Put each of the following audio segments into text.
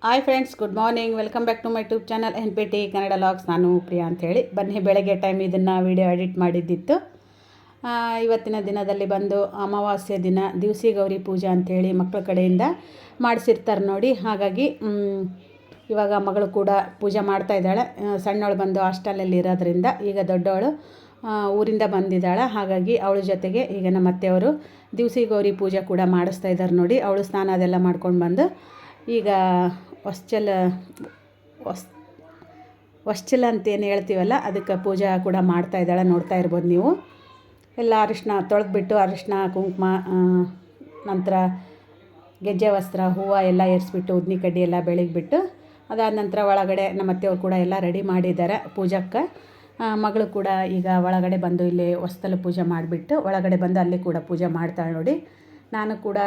Hi friends, good morning. Welcome back to my YouTube channel NPT Kannada logs. ನಾನು ಪ್ರಿಯಾ ಅಂಥೇಳಿ ಬನ್ನಿ. ಬೆಳಗ್ಗೆ ಟೈಮ್ ಇದನ್ನು ವಿಡಿಯೋ ಎಡಿಟ್ ಮಾಡಿದ್ದಿತ್ತು. ಇವತ್ತಿನ ದಿನದಲ್ಲಿ ಬಂದು ಅಮಾವಾಸ್ಯೆ ದಿನ ದಿವಸಿ ಗೌರಿ ಪೂಜೆ ಅಂಥೇಳಿ ಮಕ್ಕಳ ಕಡೆಯಿಂದ ಮಾಡಿಸಿರ್ತಾರೆ ನೋಡಿ. ಹಾಗಾಗಿ ಇವಾಗ ಮಗಳು ಕೂಡ ಪೂಜೆ ಮಾಡ್ತಾಯಿದ್ದಾಳೆ. ಸಣ್ಣವಳು ಬಂದು ಹಾಸ್ಟೆಲಲ್ಲಿ ಇರೋದ್ರಿಂದ ಈಗ ದೊಡ್ಡವಳು ಊರಿಂದ ಬಂದಿದ್ದಾಳೆ. ಹಾಗಾಗಿ ಅವಳ ಜೊತೆಗೆ ಈಗ ನಮ್ಮ ಅತ್ತೆಯವರು ದಿವಸಿ ಗೌರಿ ಪೂಜೆ ಕೂಡ ಮಾಡಿಸ್ತಾ ಇದ್ದಾರೆ ನೋಡಿ. ಅವಳು ಸ್ನಾನ ಅದೆಲ್ಲ ಮಾಡ್ಕೊಂಡು ಬಂದು ಈಗ ಹೊಸ್ಚಲ ಅಂತೇನು ಹೇಳ್ತೀವಲ್ಲ, ಅದಕ್ಕೆ ಪೂಜೆ ಕೂಡ ಮಾಡ್ತಾಯಿದ್ದಾಳೆ. ನೋಡ್ತಾ ಇರ್ಬೋದು ನೀವು. ಎಲ್ಲ ಅರಿಶಿನ ತೊಳೆದ್ಬಿಟ್ಟು ಅರಿಶಿನ ಕುಂಕುಮ, ನಂತರ ಗೆಜ್ಜೆ ವಸ್ತ್ರ, ಹೂವು ಎಲ್ಲ ಏರಿಸ್ಬಿಟ್ಟು ಉದ್ನಿ ಕಡ್ಡಿ ಎಲ್ಲ ಬೆಳಗ್ಬಿಟ್ಟು ಅದಾದ ನಂತರ ಒಳಗಡೆ ನಮ್ಮ ಅತ್ತೆಯವರು ಕೂಡ ಎಲ್ಲ ರೆಡಿ ಮಾಡಿದ್ದಾರೆ ಪೂಜಕ್ಕೆ. ಮಗಳು ಕೂಡ ಈಗ ಒಳಗಡೆ ಬಂದು ಇಲ್ಲಿ ಹೊಸ್ತಲು ಪೂಜೆ ಮಾಡಿಬಿಟ್ಟು ಒಳಗಡೆ ಬಂದು ಅಲ್ಲಿ ಕೂಡ ಪೂಜೆ ಮಾಡ್ತಾಳೆ ನೋಡಿ. ನಾನು ಕೂಡ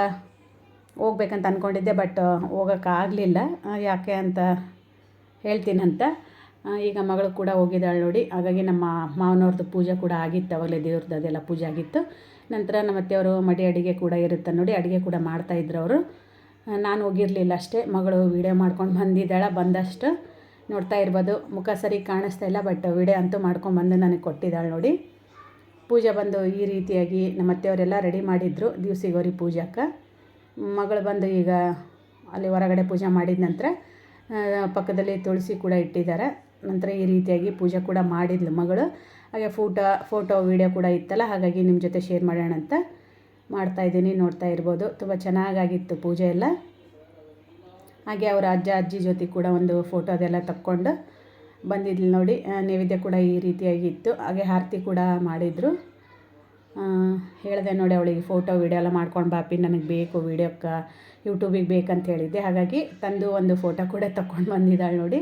ಹೋಗ್ಬೇಕಂತ ಅಂದ್ಕೊಂಡಿದ್ದೆ, ಬಟ್ ಹೋಗೋಕ್ಕಾಗಲಿಲ್ಲ. ಯಾಕೆ ಅಂತ ಹೇಳ್ತೀನಂತ. ಈಗ ಮಗಳು ಕೂಡ ಹೋಗಿದ್ದಾಳೆ ನೋಡಿ. ಹಾಗಾಗಿ ನಮ್ಮ ಮಾವನವ್ರದ್ದು ಪೂಜೆ ಕೂಡ ಆಗಿತ್ತು. ಅವಾಗಲೇ ದೇವ್ರದ್ದು ಅದೆಲ್ಲ ಪೂಜೆ ಆಗಿತ್ತು. ನಂತರ ನಮ್ಮ ಅತ್ತೆಯವರು ಮಡಿ ಅಡುಗೆ ಕೂಡ ಇರುತ್ತೆ ನೋಡಿ. ಅಡುಗೆ ಕೂಡ ಮಾಡ್ತಾಯಿದ್ರು ಅವರು. ನಾನು ಹೋಗಿರಲಿಲ್ಲ ಅಷ್ಟೇ. ಮಗಳು ವೀಡಿಯೋ ಮಾಡ್ಕೊಂಡು ಬಂದಿದ್ದಾಳೆ. ಬಂದಷ್ಟು ನೋಡ್ತಾ ಇರ್ಬೋದು. ಮುಖ ಸರಿ ಕಾಣಿಸ್ತಾ ಇಲ್ಲ, ಬಟ್ ವೀಡಿಯೋ ಅಂತೂ ಮಾಡ್ಕೊಂಡ್ಬಂದು ನನಗೆ ಕೊಟ್ಟಿದ್ದಾಳೆ ನೋಡಿ. ಪೂಜೆ ಬಂದು ಈ ರೀತಿಯಾಗಿ ನಮ್ಮ ಅತ್ತೆಯವರೆಲ್ಲ ರೆಡಿ ಮಾಡಿದರು ದಿವಸಿ ಗೌರಿ ಪೂಜೆಗೆ. ಮಗಳು ಬಂದು ಈಗ ಅಲ್ಲಿ ಹೊರಗಡೆ ಪೂಜೆ ಮಾಡಿದ ನಂತರ ಪಕ್ಕದಲ್ಲಿ ತುಳಸಿ ಕೂಡ ಇಟ್ಟಿದ್ದಾರೆ. ನಂತರ ಈ ರೀತಿಯಾಗಿ ಪೂಜೆ ಕೂಡ ಮಾಡಿದ್ಲು ಮಗಳು. ಹಾಗೆ ಫೋಟೋ ವೀಡಿಯೋ ಕೂಡ ಇತ್ತಲ್ಲ, ಹಾಗಾಗಿ ನಿಮ್ಮ ಜೊತೆ ಶೇರ್ ಮಾಡೋಣ ಅಂತ ಮಾಡ್ತಾಯಿದ್ದೀನಿ. ನೋಡ್ತಾ ಇರ್ಬೋದು. ತುಂಬ ಚೆನ್ನಾಗಾಗಿತ್ತು ಪೂಜೆ ಎಲ್ಲ. ಹಾಗೆ ಅವರ ಅಜ್ಜ ಅಜ್ಜಿ ಜೊತೆ ಕೂಡ ಒಂದು ಫೋಟೋ ಅದೆಲ್ಲ ತಕ್ಕೊಂಡು ಬಂದಿದ್ಲು ನೋಡಿ. ನೈವೇದ್ಯ ಕೂಡ ಈ ರೀತಿಯಾಗಿತ್ತು. ಹಾಗೆ ಆರತಿ ಕೂಡ ಮಾಡಿದರು. ಹೇಳಿದೆ ನೋಡಿ ಅವಳಿಗೆ ಫೋಟೋ ವೀಡಿಯೋ ಎಲ್ಲ ಮಾಡ್ಕೊಂಡು ಬಾಪಿ, ನನಗೆ ಬೇಕು ವೀಡಿಯೋಕ್ಕೆ, ಯೂಟ್ಯೂಬಿಗೆ ಬೇಕಂತ ಹೇಳಿದ್ದೆ. ಹಾಗಾಗಿ ತಂದು ಒಂದು ಫೋಟೋ ಕೂಡ ತಗೊಂಡು ಬಂದಿದ್ದಾಳೆ ನೋಡಿ.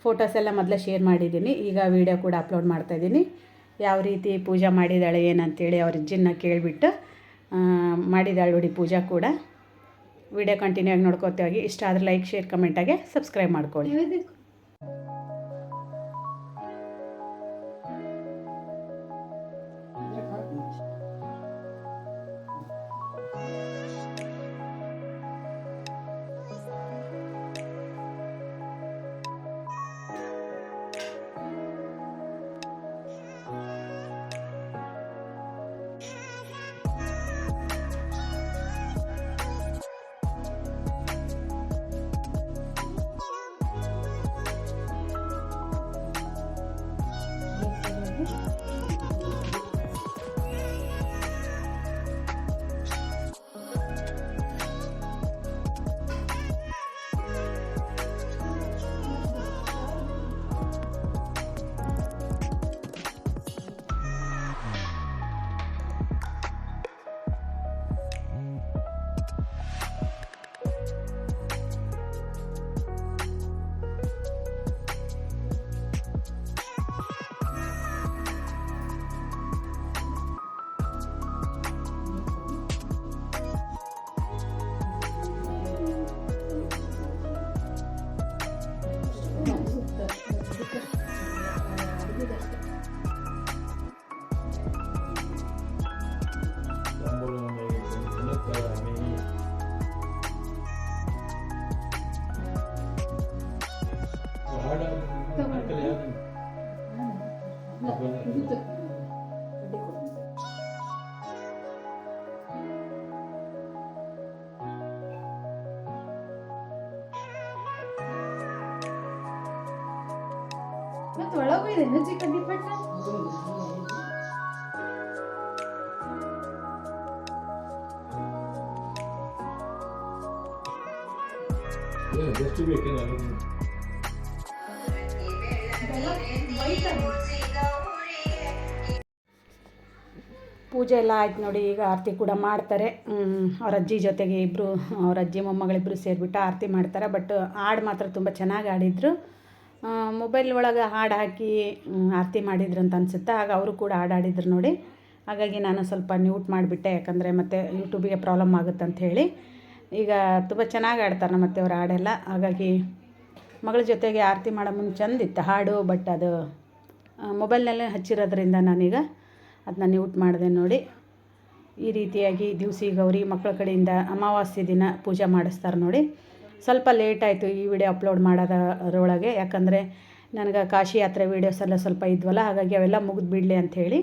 ಫೋಟೋಸ್ ಎಲ್ಲ ಮೊದಲೇ ಶೇರ್ ಮಾಡಿದ್ದೀನಿ. ಈಗ ವೀಡಿಯೋ ಕೂಡ ಅಪ್ಲೋಡ್ ಮಾಡ್ತಾಯಿದ್ದೀನಿ. ಯಾವ ರೀತಿ ಪೂಜೆ ಮಾಡಿದ್ದಾಳೆ ಏನಂತೇಳಿ ಅವ್ರ ಅಜ್ಜಿನ ಕೇಳಿಬಿಟ್ಟು ಮಾಡಿದ್ದಾಳೆ ನೋಡಿ ಪೂಜಾ ಕೂಡ. ವೀಡಿಯೋ ಕಂಟಿನ್ಯೂ ಆಗಿ ನೋಡ್ಕೋತೀವಿ. ಇಷ್ಟ ಆದರೆ ಲೈಕ್, ಶೇರ್, ಕಮೆಂಟಾಗೆ ಸಬ್ಸ್ಕ್ರೈಬ್ ಮಾಡ್ಕೊಳ್ಳಿ. ಒಳಗೆ ಚಿಕನ್ ಪೂಜೆ ಎಲ್ಲ ಆಯ್ತು ನೋಡಿ. ಈಗ ಆರತಿ ಕೂಡ ಮಾಡ್ತಾರೆ. ಅವ್ರ ಅಜ್ಜಿ ಜೊತೆಗೆ ಇಬ್ಬರು, ಅವ್ರ ಅಜ್ಜಿ ಮೊಮ್ಮಗಳಿಬ್ಬರು ಸೇರಿಬಿಟ್ಟು ಆರತಿ ಮಾಡ್ತಾರೆ. ಬಟ್ ಹಾಡು ಮಾತ್ರ ತುಂಬ ಚೆನ್ನಾಗಿ ಆಡಿದರು. ಮೊಬೈಲ್ ಒಳಗೆ ಹಾಡು ಹಾಕಿ ಆರತಿ ಮಾಡಿದ್ರು ಅಂತ ಅನಿಸುತ್ತೆ. ಆಗ ಅವರು ಕೂಡ ಹಾಡಾಡಿದ್ರು ನೋಡಿ. ಹಾಗಾಗಿ ನಾನು ಸ್ವಲ್ಪ ಮ್ಯೂಟ್ ಮಾಡಿಬಿಟ್ಟೆ, ಯಾಕಂದರೆ ಮತ್ತು ಯೂಟ್ಯೂಬಿಗೆ ಪ್ರಾಬ್ಲಮ್ ಆಗುತ್ತೆ ಅಂಥೇಳಿ. ಈಗ ತುಂಬ ಚೆನ್ನಾಗಿ ಆಡ್ತಾರೆ ನಮ್ಮ ಅತ್ತೆಯವ್ರ ಹಾಡೆಲ್ಲ. ಹಾಗಾಗಿ ಮಗಳ ಜೊತೆಗೆ ಆರತಿ ಮಾಡೋ ಮುಂದೆ ಚೆಂದಿತ್ತು ಹಾಡು, ಬಟ್ ಅದು ಮೊಬೈಲ್ನಲ್ಲೇ ಹಚ್ಚಿರೋದ್ರಿಂದ ನಾನೀಗ ಅದನ್ನ ಮ್ಯೂಟ್ ಮಾಡಿದೆ ನೋಡಿ. ಈ ರೀತಿಯಾಗಿ ದಿವಸಿ ಗೌರಿ ಮಕ್ಕಳ ಕಡೆಯಿಂದ ಅಮಾವಾಸ್ಯೆ ದಿನ ಪೂಜೆ ಮಾಡಿಸ್ತಾರೆ ನೋಡಿ. ಸ್ವಲ್ಪ ಲೇಟ್ ಆಯಿತು ಈ ವಿಡಿಯೋ ಅಪ್ಲೋಡ್ ಮಾಡೋದರೊಳಗೆ, ಯಾಕಂದರೆ ನನಗೆ ಕಾಶಿ ಯಾತ್ರೆ ವೀಡಿಯೋಸ್ ಎಲ್ಲ ಸ್ವಲ್ಪ ಇದ್ವಲ್ಲ, ಹಾಗಾಗಿ ಅವೆಲ್ಲ ಮುಗಿದು ಬಿಡಲಿ ಅಂಥೇಳಿ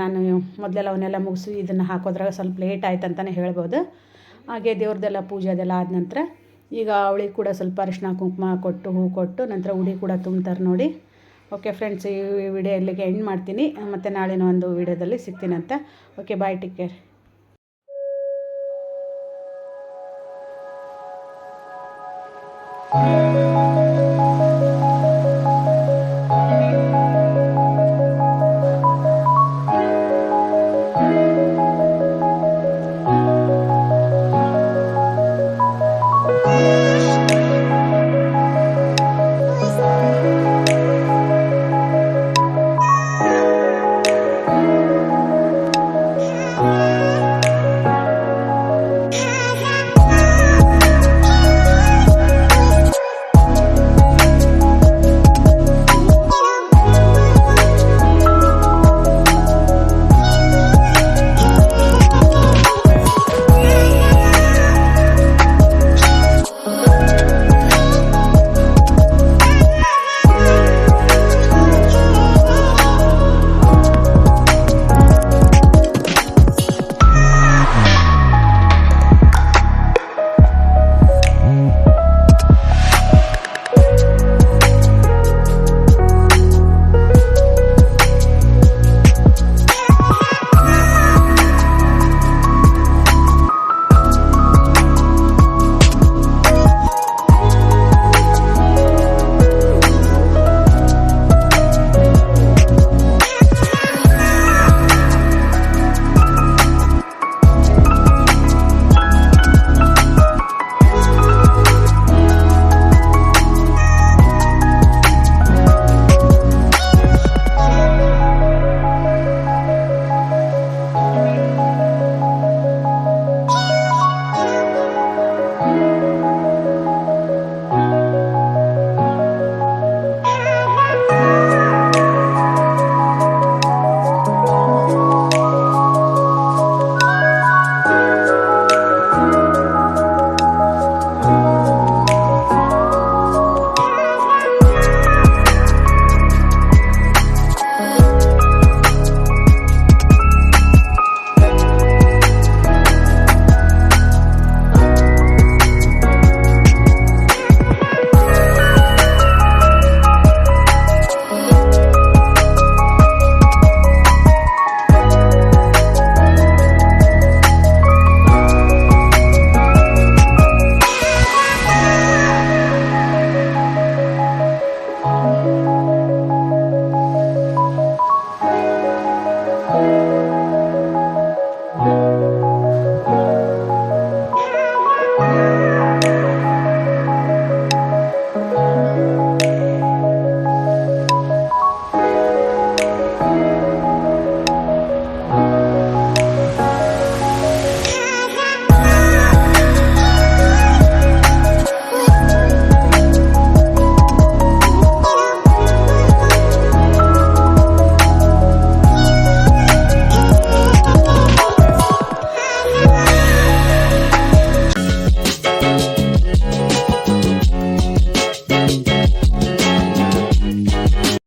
ನಾನು ಮೊದಲೆಲ್ಲ ಅವನ್ನೆಲ್ಲ ಮುಗಿಸಿ ಇದನ್ನು ಹಾಕೋದ್ರಾಗ ಸ್ವಲ್ಪ ಲೇಟ್ ಆಯ್ತು ಅಂತಲೇ ಹೇಳ್ಬೋದು. ಹಾಗೆ ದೇವ್ರದ್ದೆಲ್ಲ ಪೂಜೆ ಅದೆಲ್ಲ ಆದ ನಂತರ ಈಗ ಅವಳಿಗೆ ಕೂಡ ಸ್ವಲ್ಪ ಅರಿಶಿನ ಕುಂಕುಮ ಕೊಟ್ಟು ಹೂ ಕೊಟ್ಟು ನಂತರ ಉಡಿ ಕೂಡ ತುಂಬ್ತಾರೆ ನೋಡಿ. ಓಕೆ ಫ್ರೆಂಡ್ಸ್, ಈ ವಿಡಿಯೋ ಇಲ್ಲಿಗೆ ಎಂಡ್ ಮಾಡ್ತೀನಿ. ಮತ್ತು ನಾಳಿನ ಒಂದು ವಿಡಿಯೋದಲ್ಲಿ ಸಿಗ್ತೀನಂತ. ಓಕೆ, ಬಾಯ್, ಟೇಕ್ ಕೇರ್.